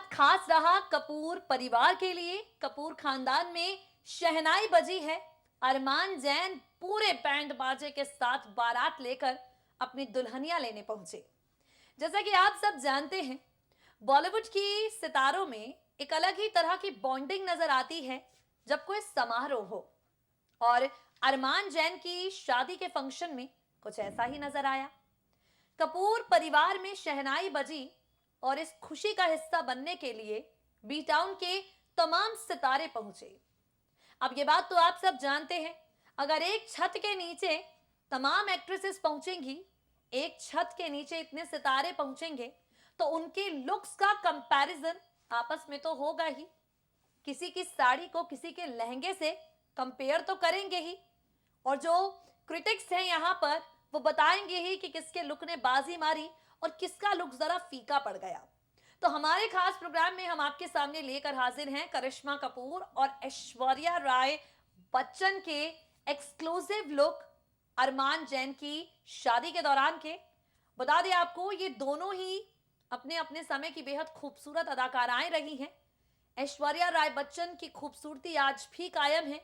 बेहद खास रहा कपूर परिवार के लिए। कपूर खानदान में शहनाई बजी है। अरमान जैन पूरे बैंड बाजे के साथ बारात लेकर अपनी दुल्हनिया लेने पहुंचे। जैसा कि आप सब जानते हैं, बॉलीवुड की सितारों में एक अलग ही तरह की बॉन्डिंग नजर आती है जब कोई समारोह हो, और अरमान जैन की शादी के फंक्शन में कुछ ऐसा ही नजर आया। कपूर परिवार में शहनाई बजी और इस खुशी का हिस्सा बनने के लिए बी टाउन के तमाम सितारे पहुंचे। अब ये बात तो आप सब जानते हैं, अगर एक छत के नीचे तमाम एक्ट्रेसेस पहुंचेंगी, एक छत के नीचे इतने सितारे पहुंचेंगे, तो उनके लुक्स का कंपैरिजन आपस में तो होगा ही। किसी की साड़ी को किसी के लहंगे से कंपेयर तो करेंगे ही, और जो क्रिटिक्स हैं यहाँ पर वो बताएंगे ही कि किसके लुक ने बाजी मारी और किसका लुक जरा फीका पड़ गया। तो हमारे खास प्रोग्राम में हम आपके सामने लेकर हाजिर हैं करिश्मा कपूर और ऐश्वर्या राय बच्चन के एक्सक्लूसिव लुक अरमान जैन की शादी के दौरान के। बता दें आपको, ये दोनों ही अपने अपने समय की बेहद खूबसूरत अदाकाराएं रही हैं। ऐश्वर्या राय बच्चन की खूबसूरती आज भी कायम है,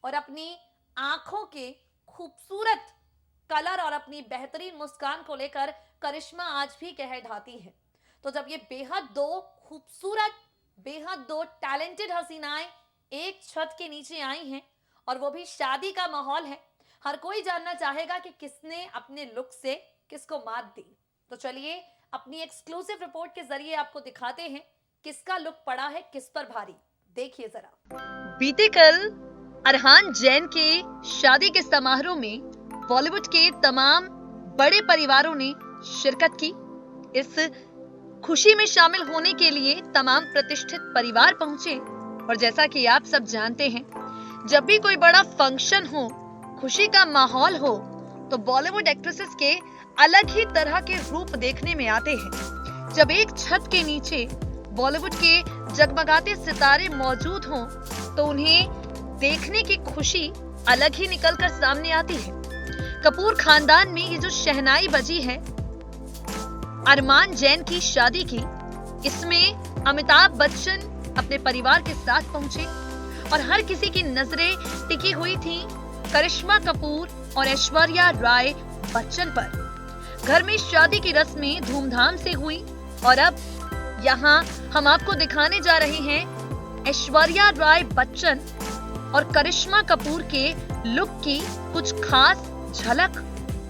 और अपनी आंखों के खूबसूरत कलर और अपनी बेहतरीन मुस्कान को लेकर करिश्मा आज भी कह ढाती है। तो जब ये बेहद दो खूबसूरत, बेहद दो टैलेंटेड हसीनाएं एक छत के नीचे आई हैं, और वो भी शादी का माहौल है, हर कोई जानना चाहेगा कि किसने अपने लुक से किसको मात दी। तो चलिए अपनी एक्सक्लूसिव रिपोर्ट के जरिए आपको दिखाते हैं किसका लुक पड़ा है किस पर भारी। देखिए जरा। बीते कल अरमान जैन के शादी के समारोह में बॉलीवुड के तमाम बड़े परिवारों ने शिरकत की। इस खुशी में शामिल होने के लिए तमाम प्रतिष्ठित परिवार पहुंचे, और जैसा कि आप सब जानते हैं, जब भी कोई बड़ा फंक्शन हो, खुशी का माहौल हो, तो बॉलीवुड एक्ट्रेसेस के अलग ही तरह के रूप देखने में आते हैं। जब एक छत के नीचे बॉलीवुड के जगमगाते सितारे मौजूद हों, तो उन्हें देखने की खुशी अलग ही निकलकर सामने आती है। कपूर खानदान में ये जो शहनाई बजी है अरमान जैन की शादी की, इसमें अमिताभ बच्चन अपने परिवार के साथ पहुंचे, और हर किसी की नजरें टिकी हुई थी करिश्मा कपूर और ऐश्वर्या राय बच्चन पर। घर में शादी की रस्में धूमधाम से हुई, और अब यहाँ हम आपको दिखाने जा रहे हैं ऐश्वर्या राय बच्चन और करिश्मा कपूर के लुक की कुछ खास झलक।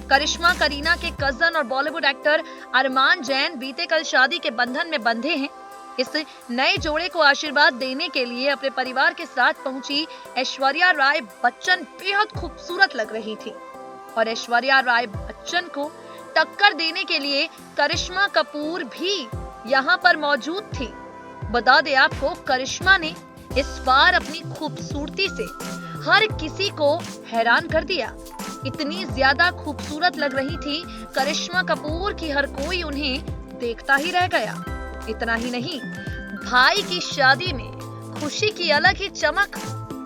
करिश्मा करीना के कजन और बॉलीवुड एक्टर अरमान जैन बीते कल शादी के बंधन में बंधे हैं। इस नए जोड़े को आशीर्वाद देने के लिए अपने परिवार के साथ पहुंची ऐश्वर्या राय बच्चन बेहद खूबसूरत लग रही थी, और ऐश्वर्या राय बच्चन को टक्कर देने के लिए करिश्मा कपूर भी यहाँ पर मौजूद थी। बता दें आपको, करिश्मा ने इस बार अपनी खूबसूरती से हर किसी को हैरान कर दिया। इतनी ज्यादा खूबसूरत लग रही थी करिश्मा कपूर की हर कोई उन्हें देखता ही रह गया। इतना ही नहीं, भाई की शादी में खुशी की अलग ही चमक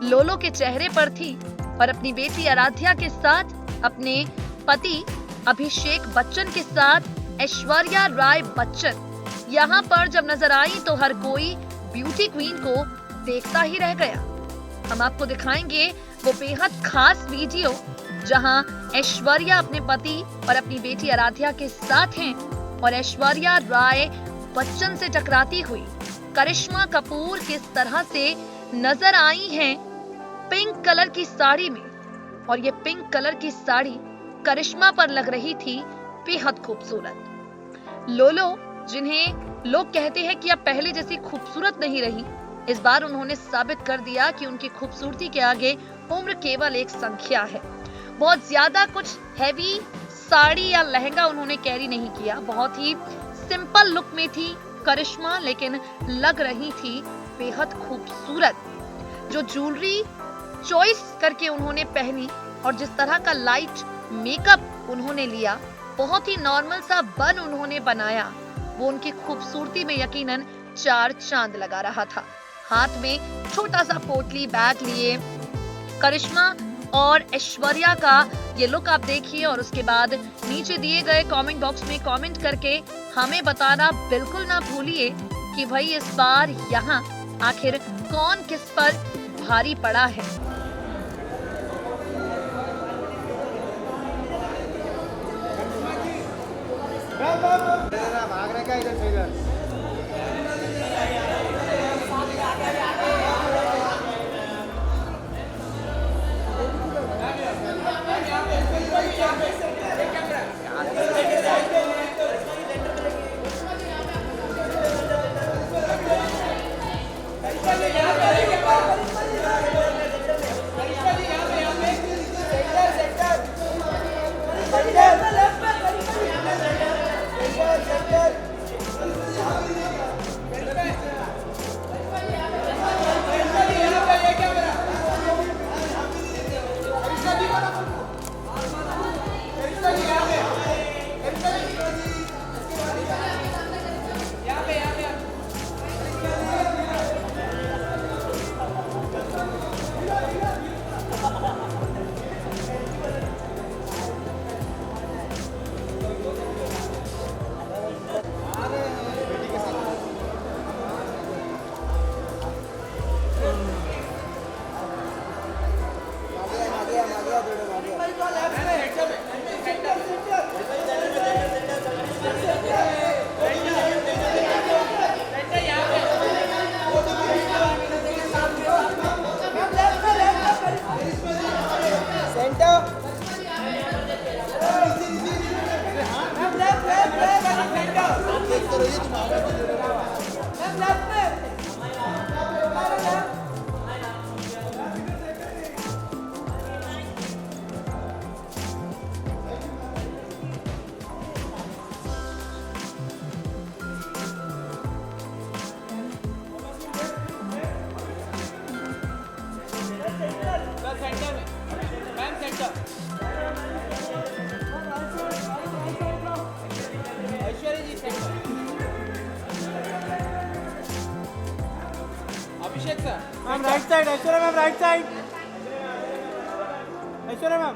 लोलो के चेहरे पर थी, और अपनी बेटी आराध्या के साथ अपने पति अभिषेक बच्चन के साथ ऐश्वर्या राय बच्चन यहाँ पर जब नजर आई तो हर कोई ब्यूटी क्वीन को देखता ही रह गया। हम आपको दिखाएंगे वो बेहद खास वीडियो जहां ऐश्वर्या अपने पति और अपनी बेटी आराध्या के साथ हैं, और ऐश्वर्या राय बच्चन से टकराती हुई करिश्मा कपूर किस तरह से नजर आई हैं पिंक कलर की साड़ी में, और ये पिंक कलर की साड़ी करिश्मा पर लग रही थी बेहद खूबसूरत। लोलो, जिन्हें लोग कहते हैं कि अब पहले जैसी खूबसूरत नहीं रही, इस बार उन्होंने साबित कर दिया कि उनकी खूबसूरती के आगे उम्र केवल एक संख्या है। बहुत ज्यादा कुछ हैवी साड़ी या लहंगा उन्होंने कैरी नहीं किया, बहुत ही सिंपल लुक में थी करिश्मा, लेकिन लग रही थी बेहद खूबसूरत। जो ज्वेलरी चॉइस करके उन्होंने पहनी और जिस तरह का लाइट मेकअप उन्होंने लिया, बहुत ही नॉर्मल सा बन उन्होंने बनाया, वो उनकी खूबसूरती में यकीनन 4 चांद लगा रहा था। हाथ में छोटा सा पोटली बैग लिए करिश्मा और ऐश्वर्या का ये लुक आप देखिए, और उसके बाद नीचे दिए गए कमेंट बॉक्स में कमेंट करके हमें बताना बिल्कुल ना भूलिए कि भाई इस बार यहाँ आखिर कौन किस पर भारी पड़ा है। भागने का इधर से इधर। Abhishek sir ma'am right side, Aishwarya ma'am right side, Aishwarya ma'am.